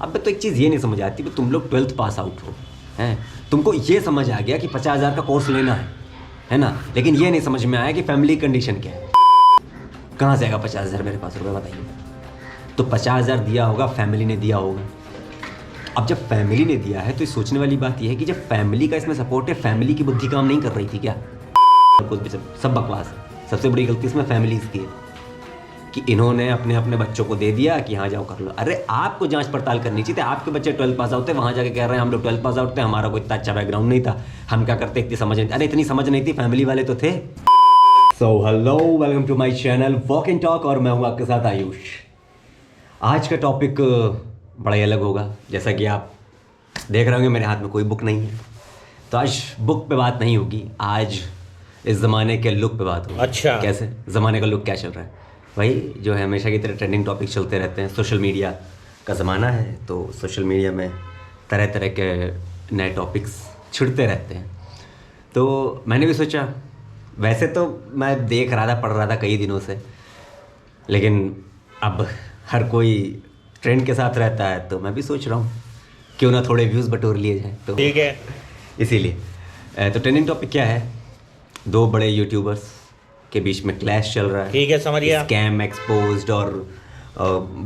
अब तो एक चीज़ ये नहीं समझ आती कि तुम लोग 12th पास आउट हो हैं, तुमको ये समझ आ गया कि 50,000 का कोर्स लेना है ना, लेकिन ये नहीं समझ में आया कि फैमिली कंडीशन क्या है। कहाँ से आएगा 50,000 मेरे पास रुपये बताइए। तो 50,000 दिया होगा, फैमिली ने दिया होगा। अब जब फैमिली ने दिया है तो इस सोचने वाली बात यह है कि जब फैमिली का इसमें सपोर्ट है, फैमिली की बुद्धि काम नहीं कर रही थी क्या? सब बकवास है। सबसे बड़ी गलती इसमें फैमिली की है कि इन्होंने अपने अपने बच्चों को दे दिया कि हाँ जाओ कर लो। अरे आपको जांच पड़ताल करनी चाहिए थी। आपके बच्चे 12 पास आउट थे, वहाँ जाके कह रहे हैं हम लोग 12 पास आउट थे, हमारा कोई इतना अच्छा बैकग्राउंड नहीं था, हम क्या करते, इतनी समझ नहीं। अरे इतनी समझ नहीं थी, फैमिली वाले तो थे। So hello, welcome to my channel walk and talk, और मैं हूँ आपके साथ आयुष। आज का टॉपिक बड़ा ही अलग होगा। जैसा कि आप देख रहे होंगे मेरे हाथ में कोई बुक नहीं है, तो आज बुक पे बात नहीं होगी, आज इस ज़माने के लुक पे बात होगी। अच्छा, कैसे ज़माने का लुक क्या चल रहा है, वही जो है हमेशा की तरह ट्रेंडिंग टॉपिक चलते रहते हैं। सोशल मीडिया का ज़माना है, तो सोशल मीडिया में तरह तरह के नए टॉपिक्स छिड़ते रहते हैं। तो मैंने भी सोचा, वैसे तो मैं देख रहा था, पढ़ रहा था कई दिनों से, लेकिन अब हर कोई ट्रेंड के साथ रहता है, तो मैं भी सोच रहा हूँ क्यों ना थोड़े व्यूज़ बटोर लिए जाए। तो ठीक है, इसीलिए तो ट्रेंडिंग टॉपिक क्या है, दो बड़े यूट्यूबर्स के बीच में क्लैश चल रहा है। ठीक है, समझ गया। स्कैम एक्सपोज्ड और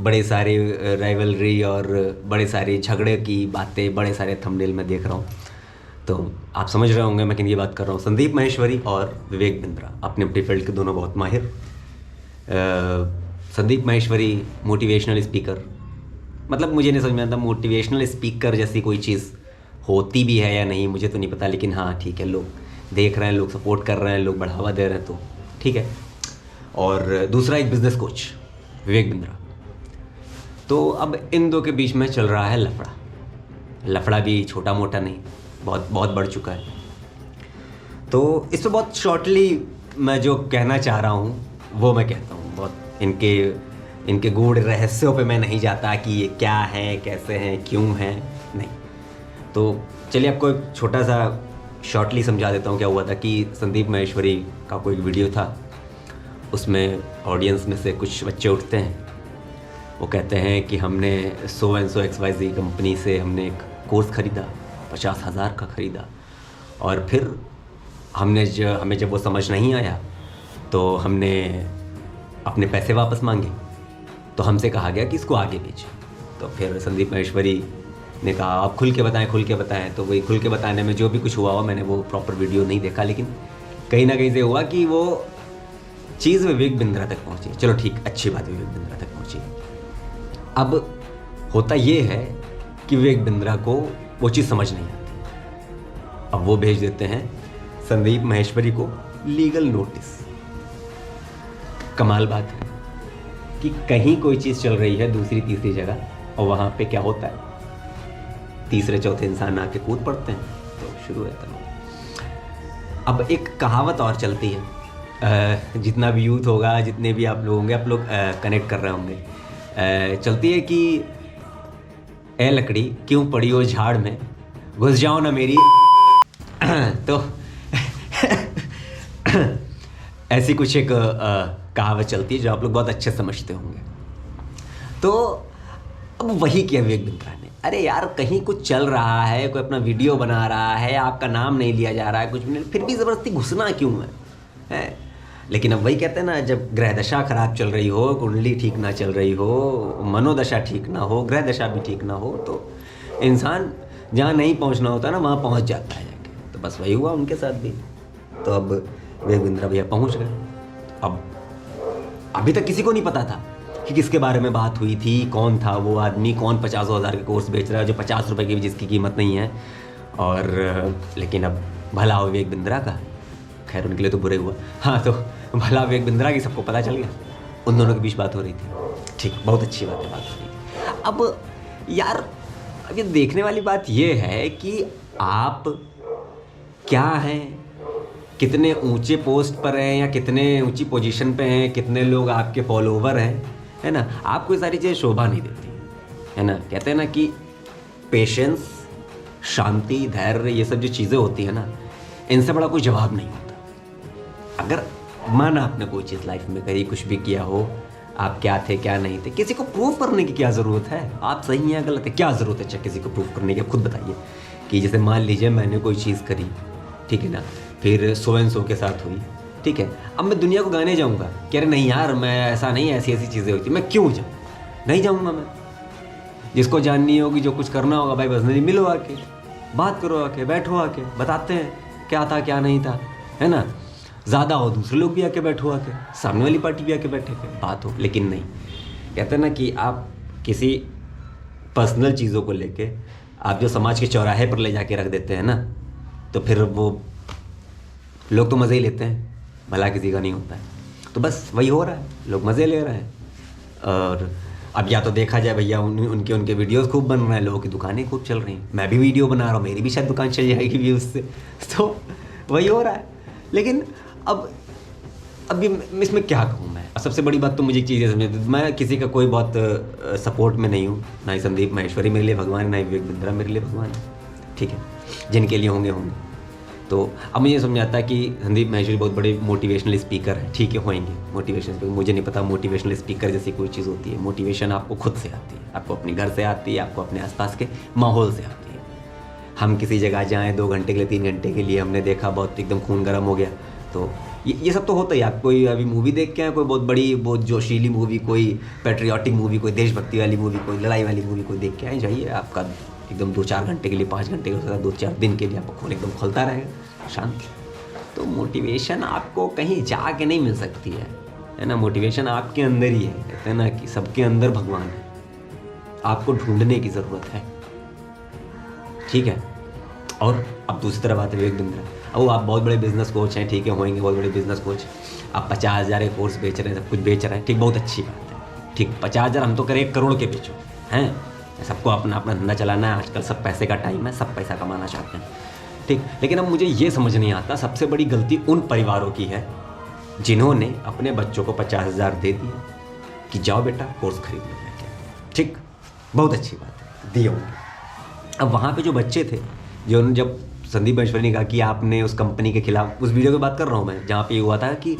बड़े सारे राइवलरी और बड़े सारे झगड़े की बातें बड़े सारे थंबनेल में देख रहा हूँ। तो आप समझ रहे होंगे मैं किन की बात कर रहा हूँ। संदीप माहेश्वरी और विवेक बिंद्रा, अपने अपनी फील्ड के दोनों बहुत माहिर। संदीप माहेश्वरी मोटिवेशनल स्पीकर, मतलब मुझे नहीं समझ में आता मोटिवेशनल स्पीकर जैसी कोई चीज़ होती भी है या नहीं, मुझे तो नहीं पता, लेकिन हाँ ठीक है, लोग देख रहे हैं, लोग सपोर्ट कर रहे हैं, लोग बढ़ावा दे रहे हैं, तो ठीक है। और दूसरा एक बिजनेस कोच विवेक बिंद्रा। तो अब इन दो के बीच में चल रहा है लफड़ा भी छोटा मोटा नहीं, बहुत बहुत बढ़ चुका है। तो इस पर बहुत शॉर्टली मैं जो कहना चाह रहा हूँ वो मैं कहता हूँ। बहुत इनके गूढ़ रहस्यों पे मैं नहीं जाता कि ये क्या है, कैसे हैं, क्यों हैं, नहीं। तो चलिए आपको एक छोटा सा शॉर्टली समझा देता हूँ क्या हुआ था। कि संदीप माहेश्वरी का कोई वीडियो था, उसमें ऑडियंस में से कुछ बच्चे उठते हैं, वो कहते हैं कि हमने so and so XYZ company से हमने एक कोर्स ख़रीदा, 50,000 का ख़रीदा, और फिर हमें जब वो समझ नहीं आया तो हमने अपने पैसे वापस मांगे, तो हमसे कहा गया कि इसको आगे बेचें। तो फिर संदीप माहेश्वरी ने कहा आप खुल के बताएं। तो वही खुल के बताने में जो भी कुछ हुआ, मैंने वो प्रॉपर वीडियो नहीं देखा, लेकिन कहीं ना कहीं से हुआ कि वो चीज़ विवेक बिंद्रा तक पहुंची। चलो ठीक, अच्छी बात, विवेक बिंद्रा तक पहुंची। अब होता ये है कि विवेक बिंद्रा को वो चीज़ समझ नहीं आती। अब वो भेज देते हैं संदीप माहेश्वरी को लीगल नोटिस। कमाल बात है कि कहीं कोई चीज़ चल रही है दूसरी तीसरी जगह, और वहाँ पे क्या होता है, तीसरे चौथे इंसान आके कूद पड़ते हैं, तो शुरू रहता है। अब एक कहावत और चलती है, जितना भी यूथ होगा, जितने भी आप लोग होंगे, आप लोग कनेक्ट कर रहे होंगे, चलती है कि ए लकड़ी क्यों पड़ी हो झाड़ में, घुस जाओ ना मेरी। तो ऐसी कुछ एक कहावत चलती है जो आप लोग बहुत अच्छे समझते होंगे। तो अब वही किया विवेक बिंद्रा ने। अरे यार, कहीं कुछ चल रहा है, कोई अपना वीडियो बना रहा है, आपका नाम नहीं लिया जा रहा है, कुछ भी नहीं, फिर भी ज़बरदस्ती घुसना क्यों है? लेकिन अब वही कहते हैं ना, जब ग्रह दशा खराब चल रही हो, कुंडली ठीक ना चल रही हो, मनोदशा ठीक ना हो, ग्रह दशा भी ठीक ना हो, तो इंसान जहाँ नहीं पहुँचना होता ना, वहाँ पहुँच जाता है जाके। तो बस वही हुआ उनके साथ भी। तो अब विवेक बिंद्रा भैया पहुँच गए। अब अभी तक किसी को नहीं पता था कि किसके बारे में बात हुई थी, कौन था वो आदमी, कौन 50,000 के कोर्स बेच रहा है जो 50 रुपये की भी जिसकी कीमत नहीं है। और लेकिन अब भला हो विवेक बिंद्रा का, खैर उनके लिए तो बुरे हुआ। हाँ, तो भला विवेक बिंद्रा की सबको पता चल गया, उन दोनों के बीच बात हो रही थी। ठीक, बहुत अच्छी बात है, बात हो रही थी। अब यार, अब ये देखने वाली बात ये है कि आप क्या हैं, कितने ऊंचे पोस्ट पर हैं या कितने ऊंची पोजीशन पे हैं, कितने लोग आपके फॉलोवर हैं, है ना। आपको ये सारी चीज़ें शोभा नहीं देती, है ना। कहते हैं ना कि पेशेंस, शांति, धैर्य, ये सब जो चीज़ें होती है ना, इनसे बड़ा कोई जवाब नहीं होता। अगर माना आपने कोई चीज़ लाइफ में करी, कुछ भी किया हो, आप क्या थे क्या नहीं थे। किसी को प्रूव करने की क्या ज़रूरत है, आप सही हैं गलत है, क्या ज़रूरत है किसी को प्रूव करने की। आप खुद बताइए कि जैसे मान लीजिए मैंने कोई चीज़ करी, ठीक है ना, फिर सो एंड सो के साथ हुई, ठीक है, अब मैं दुनिया को गाने जाऊँगा कि अरे नहीं यार मैं ऐसा नहीं, ऐसी ऐसी चीज़ें होती, मैं क्यों जाऊँ, नहीं जाऊँगा मैं। जिसको जाननी होगी, जो कुछ करना होगा भाई बस नहीं, मिलो आके, बात करो आके, बैठो आके, बताते हैं क्या था क्या नहीं था, है ना। ज़्यादा हो दूसरे लोग भी आके बैठो आके, सामने वाली पार्टी भी आके बैठे के बात हो। लेकिन नहीं, कहते हैं ना कि आप किसी पर्सनल चीज़ों को लेके आप जो समाज के चौराहे पर ले जाके रख देते हैं ना, तो फिर वो लोग तो मज़े ही लेते हैं, भला किसी का नहीं होता है। तो बस वही हो रहा है, लोग मज़े ले रहे हैं। और अब या तो देखा जाए भैया उनके वीडियोस खूब बन रहे हैं, लोगों की दुकानें खूब चल रही हैं, मैं भी वीडियो बना रहा हूँ, मेरी भी शायद दुकान चल जाएगी व्यूज़ से, तो वही हो रहा है। लेकिन अब इसमें क्या कहूँ मैं। सबसे बड़ी बात तो मुझे एक चीज़ समझ, मैं किसी का कोई बहुत सपोर्ट में नहीं हूँ, ना ही संदीप माहेश्वरी मेरे लिए भगवान है, ना ही विवेक बिंद्रा मेरे लिए भगवान है, ठीक है, जिनके लिए होंगे। तो अब मुझे समझ आता है कि संदीप माहेश्वरी बहुत बड़े मोटिवेशनल स्पीकर हैं, ठीक है, होंगे मोटिवेशनल स्पीकर, मुझे नहीं पता मोटिवेशनल स्पीकर जैसी कोई चीज़ होती है। मोटिवेशन आपको खुद से आती है, आपको अपने घर से आती है, आपको अपने आसपास के माहौल से आती है। हम किसी जगह जाएँ 2 घंटे के लिए, 3 घंटे के लिए, हमने देखा बहुत एकदम खून गर्म हो गया, तो ये सब तो होता ही। आप कोई अभी मूवी देख के आए, कोई बहुत बड़ी, बहुत जोशीली मूवी, कोई पैट्रियाटिक मूवी, कोई देशभक्ति वाली मूवी, कोई लड़ाई वाली मूवी कोई देख के आए, जाइए, आपका एकदम 2-4 घंटे के लिए, 5 घंटे के लिए, 2-4 दिन के लिए आपका खून एकदम खौलता रहेगा, शांत। तो मोटिवेशन आपको कहीं जा के नहीं मिल सकती है ना। मोटिवेशन आपके अंदर ही है, कहते हैं ना कि सबके अंदर भगवान है, आपको ढूंढने की ज़रूरत है, ठीक है। और अब दूसरी तरफ बात है विवेक बिंद्रा। अब आप बहुत बड़े बिजनेस कोच हैं, ठीक है, होंगे बहुत बड़े बिजनेस कोच, आप 50,000 के कोर्स बेच रहे हैं, सब कुछ बेच रहे हैं, ठीक, बहुत अच्छी बात है, ठीक। 50,000 हम तो करें 1 करोड़ के बेचो, हैं, सबको अपना अपना धंधा चलाना है, आजकल सब पैसे का टाइम है, सब पैसा कमाना चाहते हैं, ठीक। लेकिन अब मुझे ये समझ नहीं आता, सबसे बड़ी गलती उन परिवारों की है जिन्होंने अपने बच्चों को 50,000 दे दिए कि जाओ बेटा कोर्स खरीद लो, ठीक, बहुत अच्छी बात है, दिए होंगे। अब वहाँ पे जो बच्चे थे, जो जब संदीप माहेश्वरी ने कहा कि आपने उस कंपनी के खिलाफ, उस वीडियो की बात कर रहा हूँ मैं, जहाँ पे ये हुआ था कि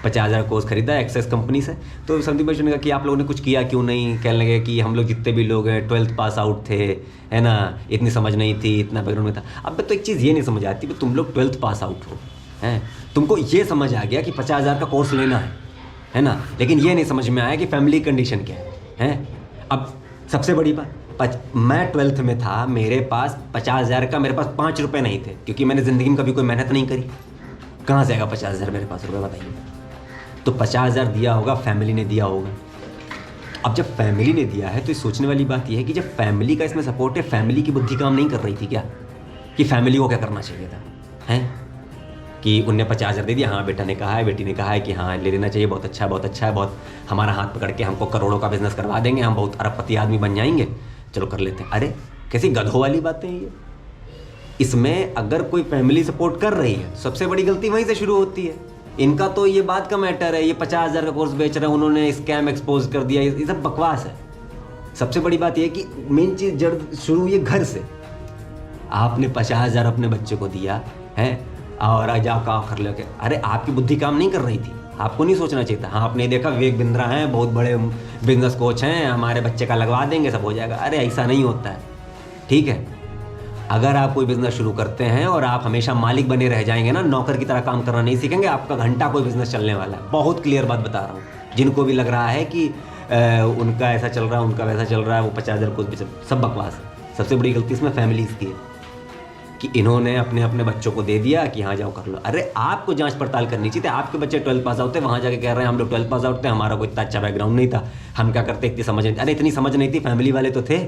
50,000 कोर्स खरीदा एक्सेस कंपनी से, तो संदीप माहेश्वरी ने कहा कि आप लोगों ने कुछ किया क्यों नहीं। कहने लगे कि हम लोग जितने भी लोग हैं 12th पास आउट थे, है ना, इतनी समझ नहीं थी, इतना बैकग्राउंड में था। अब तो एक चीज़ ये नहीं समझ आती कि तुम लोग 12th पास आउट हो, हैं, तुमको ये समझ आ गया कि 50,000 का कोर्स लेना है ना, लेकिन ये नहीं समझ में आया कि फैमिली कंडीशन क्या है। अब सबसे बड़ी बात, मैं 12th में था, मेरे पास 50,000 का, मेरे पास 5 रुपये नहीं थे, क्योंकि मैंने ज़िंदगी में कभी कोई मेहनत नहीं करी। कहाँ से आएगा 50,000 मेरे पास रुपये, बताइए। तो 50,000 दिया होगा, फैमिली ने दिया होगा। अब जब फैमिली ने दिया है तो इस सोचने वाली बात यह है कि जब फैमिली का इसमें सपोर्ट है, फैमिली की बुद्धि काम नहीं कर रही थी क्या, कि फैमिली को क्या करना चाहिए था, हैं, कि उनने 50,000 दे दिया, हाँ बेटा ने कहा है, बेटी ने कहा है कि हाँ ले लेना चाहिए, बहुत अच्छा है, बहुत अच्छा है, बहुत हमारा हाथ पकड़ के हमको करोड़ों का बिजनेस करवा देंगे, हम बहुत अरबपति आदमी बन जाएंगे, चलो कर लेते हैं। अरे कैसी गधों वाली बातें हैं ये। इसमें अगर कोई फैमिली सपोर्ट कर रही है, सबसे बड़ी गलती वहीं से शुरू होती है। इनका तो ये बात का मैटर है, ये 50,000 का कोर्स बेच रहे हैं, उन्होंने स्कैम एक्सपोज कर दिया, ये सब बकवास है। सबसे बड़ी बात ये है कि मेन चीज़ जड़ शुरू हुई है घर से। आपने 50,000 अपने बच्चे को दिया है और आज आप क्या कर लोगे। अरे आपकी बुद्धि काम नहीं कर रही थी, आपको नहीं सोचना चाहिए था। हाँ, आपने देखा विवेक बिंद्रा हैं, बहुत बड़े बिजनेस कोच हैं, हमारे बच्चे का लगवा देंगे, सब हो जाएगा। अरे ऐसा नहीं होता है, ठीक है। अगर आप कोई बिजनेस शुरू करते हैं और आप हमेशा मालिक बने रह जाएंगे ना, नौकर की तरह काम करना नहीं सीखेंगे, आपका घंटा कोई बिजनेस चलने वाला है। बहुत क्लियर बात बता रहा हूँ। जिनको भी लग रहा है कि उनका ऐसा चल रहा है, उनका वैसा चल रहा है, वो 50,000 कोर्स भी सब बकवास है। सबसे बड़ी गलती इसमें फैमिलीज़ की है कि इन्होंने अपने अपने बच्चों को दे दिया कि हाँ जाओ कर लो। अरे आपको जांच पड़ताल करनी चाहिए थी। आपके बच्चे 12 पास आउट थे, वहाँ जाके कह रहे हैं हम लोग 12 पास आउट थे, हमारा कोई इतना अच्छा बैकग्राउंड नहीं था, हम क्या करते, इतनी समझ नहीं। अरे इतनी समझ नहीं थी, फैमिली वाले तो थे।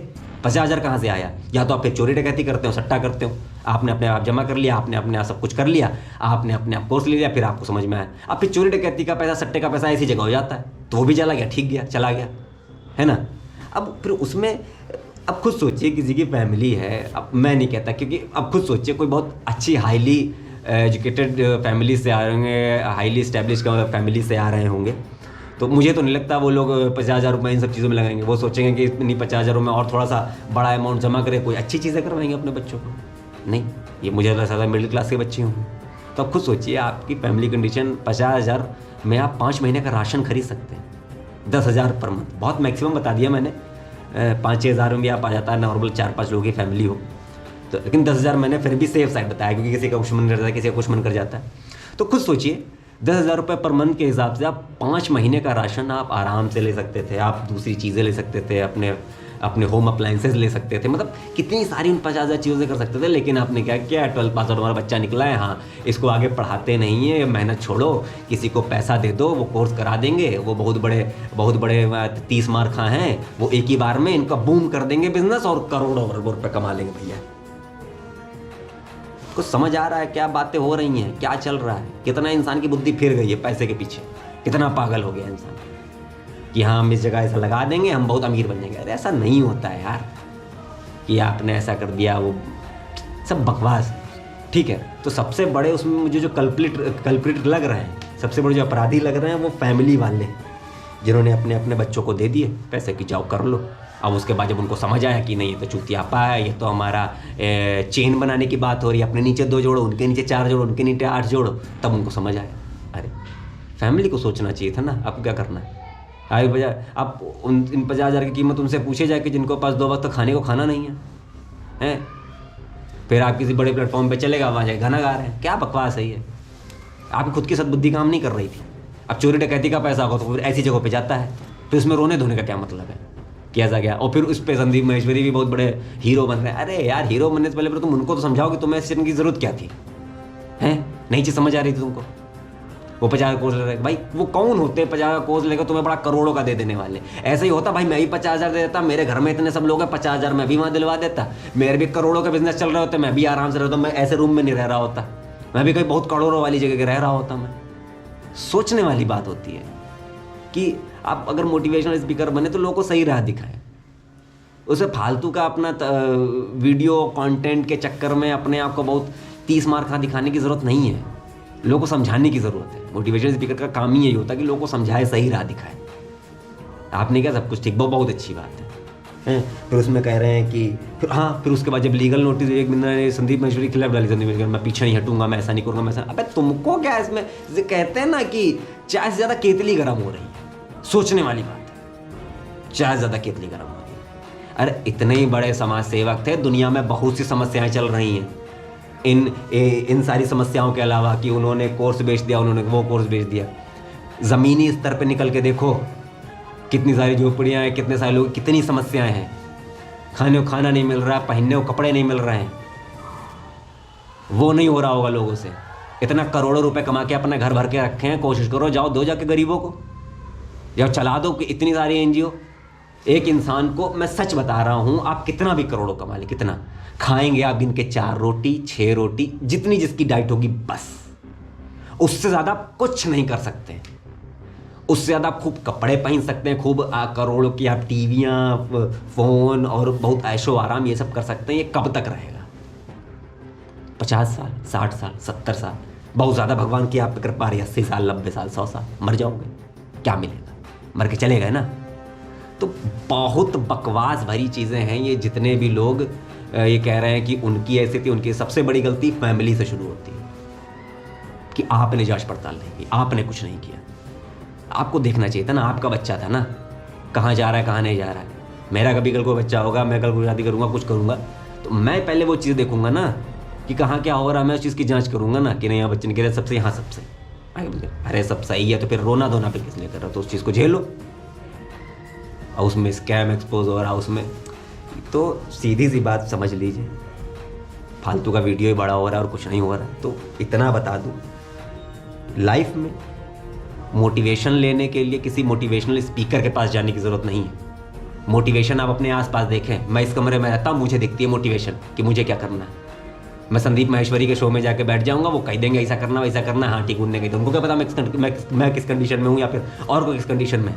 50,000 कहाँ से आया? या तो आप फिर चोरी डकैती करते हो, सट्टा करते हो। आपने अपने आप जमा कर लिया, आपने अपने आप सब कुछ कर लिया, आपने अपने आप कोर्स ले लिया, फिर आपको समझ में आया। अब फिर चोरी डकैती का पैसा, सट्टे का पैसा ऐसी जगह हो जाता है, तो वो भी चला गया, ठीक गया, चला गया, है ना। अब फिर उसमें अब खुद सोचिए, किसी की फैमिली है, अब मैं नहीं कहता, क्योंकि अब खुद सोचिए कोई बहुत अच्छी हाईली एजुकेटेड फैमिली से आ रहे होंगे, हाईली इस्टेब्लिश फैमिली से आ रहे होंगे, तो मुझे तो नहीं लगता वो लोग 50,000 रुपये इन सब चीज़ों में लगाएंगे। वो सोचेंगे कि इतनी 50,000 में और थोड़ा सा बड़ा अमाउंट जमा करें, कोई अच्छी चीज़ें करवाएंगे अपने बच्चों को। नहीं, ये मुझे लगा था मिडिल क्लास के बच्चे होंगे। तो अब खुद सोचिए, आपकी फैमिली कंडीशन 50,000 में आप 5 महीने का राशन खरीद सकते हैं, 10,000 पर मंथ, बहुत मैक्सिमम बता दिया मैंने। 5-6 हज़ार में भी आप आ जाता है, नॉर्मल 4-5 लोगों की फैमिली हो तो। लेकिन 10,000 मैंने फिर भी सेफ साइड बताया, क्योंकि किसी का कुछ मन कर जाता है, किसी का कुछ मन कर जाता है। तो खुद सोचिए 10,000 रुपये पर मंथ के हिसाब से आप 5 महीने का राशन आप आराम से ले सकते थे, आप दूसरी चीज़ें ले सकते थे, अपने होम अप्लाइंसेस ले सकते थे, मतलब कितनी सारी उन 50,000 चीज़ें कर सकते थे। लेकिन आपने क्या किया, 12 पास आउट हमारा बच्चा निकला है, हाँ इसको आगे पढ़ाते नहीं है, मेहनत छोड़ो, किसी को पैसा दे दो, वो कोर्स करा देंगे, वो बहुत बड़े 30 मार्क हैं, वो एक ही बार में इनका बूम कर देंगे बिजनेस और करोड़ों रुपये कमा लेंगे भैया। कुछ समझ आ रहा है क्या बातें हो रही हैं, क्या चल रहा है, कितना इंसान की बुद्धि फिर गई है पैसे के पीछे, कितना पागल हो गया इंसान कि हाँ हम इस जगह ऐसा लगा देंगे, हम बहुत अमीर बन जाएंगे। अरे ऐसा नहीं होता है यार कि आपने ऐसा कर दिया, वो सब बकवास, ठीक है। तो सबसे बड़े उसमें मुझे जो कल्प्रिट लग रहे हैं, सबसे बड़े जो अपराधी लग रहे हैं, वो फैमिली वाले, जिन्होंने अपने अपने बच्चों को दे दिए पैसे की जाओ कर लो। अब उसके बाद जब उनको समझ आया कि नहीं ये तो चूतियापा है, ये तो हमारा चेन बनाने की बात हो रही है, अपने नीचे 2 जोड़ो, उनके नीचे 4 जोड़ो, उनके नीचे 8 जोड़ो, तब उनको समझ आया अरे फैमिली को सोचना चाहिए था ना, आपको क्या करना है। आई बजाय आप इन 50,000 की कीमत उनसे पूछे जाए कि जिनको पास 2 वक्त खाने को खाना नहीं है, फिर आप किसी बड़े प्लेटफॉर्म पे चलेगा, वहाँ जाए गाना गा रहे हैं, क्या बकवास है ये। आपकी खुद की सद्बुद्धि काम नहीं कर रही थी। अब चोरी डकैती का पैसा होगा तो फिर ऐसी जगह पे जाता है, फिर उसमें रोने धोने का क्या मतलब है, किया जा गया। और फिर उस पर संदीप महेश्वरी भी बहुत बड़े हीरो बन रहे हैं। अरे यार हीरो बनने से पहले तुम उनको तो समझाओ कि तुम्हें ऐसे की जरूरत क्या थी, हैं नई चीज़ समझ आ रही थी तुमको। वो 50 कोर्स ले रहे भाई, वो कौन होते हैं 50 कोर्स लेकर तुम्हें बड़ा करोड़ों का दे देने वाले। ऐसा ही होता भाई, मैं भी 50,000 दे देता, मेरे घर में इतने सब लोग हैं, 50,000 मैं भी वहाँ दिलवा देता, मेरे भी करोड़ों का बिजनेस चल रहे होते, मैं भी आराम से रहता, मैं ऐसे रूम में नहीं रह रहा होता, मैं भी कहीं बहुत करोड़ों वाली जगह रह रहा होता। मैं सोचने वाली बात होती है कि आप अगर मोटिवेशनल स्पीकर बने तो लोगों को सही राह दिखाएं, उसे फालतू का अपना वीडियो कंटेंट के चक्कर में अपने आप को बहुत 30 मार्क का दिखाने की ज़रूरत नहीं है, लोगों को समझाने की ज़रूरत है। मोटिवेशनल स्पीकर का काम ही यही होता है कि लोगों को समझाए, सही राह दिखाए। आपने क्या सब कुछ ठीक, बहुत अच्छी बात है। फिर उसमें कह रहे हैं कि फिर उसके बाद जब लीगल नोटिस एक बंदा ने संदीप महेश्वरी के खिलाफ डाली, संदीप महेश्वरी मैं पीछे नहीं हटूंगा, मैं ऐसा नहीं करूँगा, मैं ऐसा। अबे तुमको क्या इसमें, कहते हैं ना कि चाय से ज़्यादा केतली गर्म हो रही है, सोचने वाली बात है, चाय ज़्यादा केतली गर्म हो रही है। अरे इतने ही बड़े समाज सेवक थे, दुनिया में बहुत सी समस्याएं चल रही हैं, इन सारी समस्याओं के अलावा कि उन्होंने कोर्स बेच दिया, उन्होंने वो कोर्स बेच दिया। ज़मीनी स्तर पे निकल के देखो कितनी सारी झोपड़ियाँ हैं, कितने सारे लोग, कितनी समस्याएं हैं, खाने को खाना नहीं मिल रहा, पहनने को कपड़े नहीं मिल रहे हैं, वो नहीं हो रहा होगा लोगों से। इतना करोड़ों रुपए कमा के अपना घर भर के रखे हैं, कोशिश करो जाओ दो जाके गरीबों को, जाओ चला दो कि इतनी सारी एनजीओ। एक इंसान को मैं सच बता रहा हूँ, आप कितना भी करोड़ों कमा ले, कितना खाएंगे आप गिन के 4 रोटी 6 रोटी, जितनी जिसकी डाइट होगी बस, उससे ज़्यादा कुछ नहीं कर सकते। उससे ज़्यादा खूब कपड़े पहन सकते हैं, खूब करोड़ों की आप टीवियाँ, फ़ोन और बहुत ऐशो आराम ये सब कर सकते हैं। ये कब तक रहेगा? 50 साल, 60 साल, 70 साल, बहुत ज़्यादा भगवान की आप कृपा रही, 80 साल, 90 साल, 100 साल, मर जाओगे, क्या मिलेगा? मर के चले गए ना। तो बहुत बकवास भरी चीज़ें हैं ये। जितने भी लोग ये कह रहे हैं कि उनकी ऐसी थी, उनकी सबसे बड़ी गलती फैमिली से शुरू होती है कि आपने जांच पड़ताल नहीं की, आपने कुछ नहीं किया। आपको देखना चाहिए था ना, आपका बच्चा था ना, कहाँ जा रहा है, कहाँ नहीं जा रहा है। मेरा कभी कल को बच्चा होगा, मैं कल को शादी करूँगा, कुछ करूँगा, तो मैं पहले वो चीज़ देखूंगा ना कि कहाँ क्या हो रहा है, मैं उस चीज़ की जाँच करूँगा ना कि नहीं यहाँ बच्चे ने कह रहे सब सही, हाँ सब सही। अरे सब सही है तो फिर रोना धोना पे किस लिए कर रहा हो? तो उस चीज़ को झेलो। और उसमें स्कैम एक्सपोज हो रहा है, उसमें तो सीधी सी बात समझ लीजिए, फालतू का वीडियो ही बड़ा हो रहा है और कुछ नहीं हो रहा है। तो इतना बता दूं, लाइफ में मोटिवेशन लेने के लिए किसी मोटिवेशनल स्पीकर के पास जाने की ज़रूरत नहीं है। मोटिवेशन आप अपने आसपास देखें। मैं इस कमरे में रहता हूँ, मुझे दिखती है मोटिवेशन कि मुझे क्या करना है। मैं संदीप महेश्वरी के शो में जाके बैठ जाऊँगा, वो कह देंगे ऐसा करना वैसा करना, हाँ ठीक उनने कही, तो उनको क्या पता मैं किस कंडीशन में हूँ या फिर और कोई किस कंडीशन में,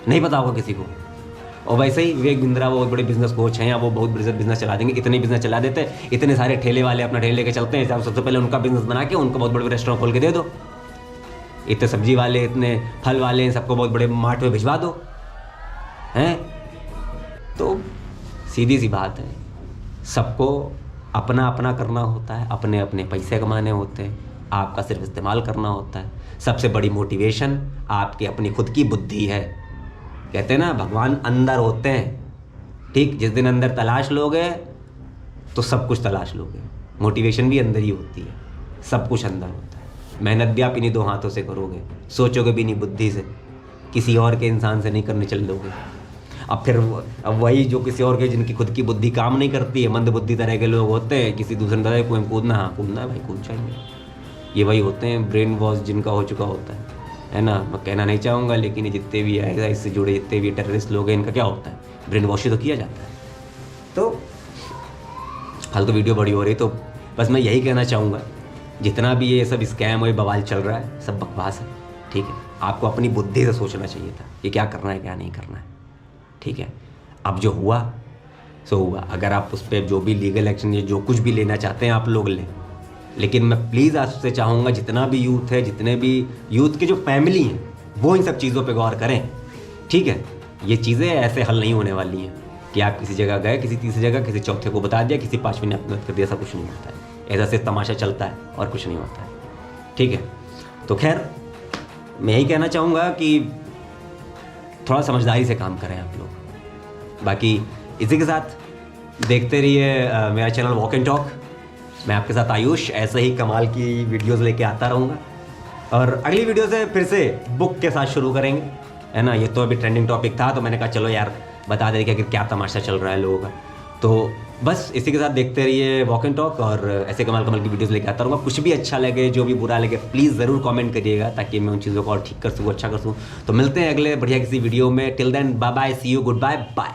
नहीं पता होगा किसी को। और वैसे ही विवेक बिंद्रा वो बहुत बड़े बिजनेस कोच हैं, या वो बहुत बिजनेस चला देंगे, इतने बिजनेस चला देते हैं, इतने सारे ठेले वाले अपना ठेले लेके चलते हैं। आप सबसे पहले उनका बिजनेस बना के उनको बहुत बड़े रेस्टोरेंट खोल के दे दो, इतने सब्जी वाले, इतने फल वाले, सबको बहुत बड़े मार्ट में भिजवा दो, हैं। तो सीधी सी बात है, सबको अपना अपना करना होता है, अपने अपने पैसे कमाने होते हैं, आपका सिर्फ इस्तेमाल करना होता है। सबसे बड़ी मोटिवेशन आपकी अपनी खुद की बुद्धि है। कहते हैं ना भगवान अंदर होते हैं, ठीक। जिस दिन अंदर तलाश लोगे तो सब कुछ तलाश लोगे। मोटिवेशन भी अंदर ही होती है, सब कुछ अंदर होता है। मेहनत भी आप इन्हीं 2 हाथों से करोगे, सोचोगे भी नहीं बुद्धि से, किसी और के इंसान से नहीं करने चल दोगे। अब वही जो किसी और के, जिनकी खुद की बुद्धि काम नहीं करती है, मंद बुद्धि तरह के लोग होते हैं, किसी दूसरे ने बताया कोई कूदना, हाँ कूदना है भाई, कूद जाएंगे। ये वही होते हैं ब्रेन वॉश जिनका हो चुका होता है ना। मैं कहना नहीं चाहूँगा, लेकिन ये जितने भी एक्सरसाइज से जुड़े जितने भी टेररिस्ट लोग हैं, इनका क्या होता है, ब्रेन वॉश ही तो किया जाता है। तो हाल तो वीडियो बड़ी हो रही, तो बस मैं यही कहना चाहूँगा, जितना भी ये सब स्कैम और ये बवाल चल रहा है सब बकवास है, ठीक है। आपको अपनी बुद्धि से सोचना चाहिए था कि क्या करना है क्या नहीं करना है, ठीक है। अब जो हुआ सो हुआ। अगर आप उस पर जो भी लीगल एक्शन या जो कुछ भी लेना चाहते हैं आप लोग लें, लेकिन मैं प्लीज़ आपसे चाहूँगा जितना भी यूथ है, जितने भी यूथ के जो फैमिली हैं, वो इन सब चीज़ों पे गौर करें, ठीक है। ये चीज़ें ऐसे हल नहीं होने वाली हैं कि आप किसी जगह गए, किसी तीसरी जगह, किसी चौथे को बता दिया, किसी पाँचवीं ने अपना कर दिया, ऐसा कुछ नहीं होता है। ऐसा सिर्फ तमाशा चलता है और कुछ नहीं होता है, ठीक है। तो खैर मैं यही कहना चाहूँगा कि थोड़ा समझदारी से काम करें आप लोग। बाकी इसी के साथ देखते रहिए मेरा चैनल वॉक एंड टॉक। मैं आपके साथ आयुष ऐसे ही कमाल की वीडियोस लेके आता रहूँगा, और अगली वीडियो से फिर से बुक के साथ शुरू करेंगे, है ना। ये तो अभी ट्रेंडिंग टॉपिक था, तो मैंने कहा चलो यार बता दें कि क्या तमाशा चल रहा है लोगों का। तो बस इसी के साथ देखते रहिए वॉक एंड टॉक, और ऐसे कमाल कमाल की वीडियोस लेके आता रहूँगा। कुछ भी अच्छा लगे, जो भी बुरा लगे, प्लीज़ ज़रूर कमेंट करिएगा, ताकि मैं उन चीज़ों को और ठीक कर सकूँ, अच्छा कर सकूँ। तो मिलते हैं अगले बढ़िया किसी वीडियो में। Till then bye bye, see you, goodbye, bye.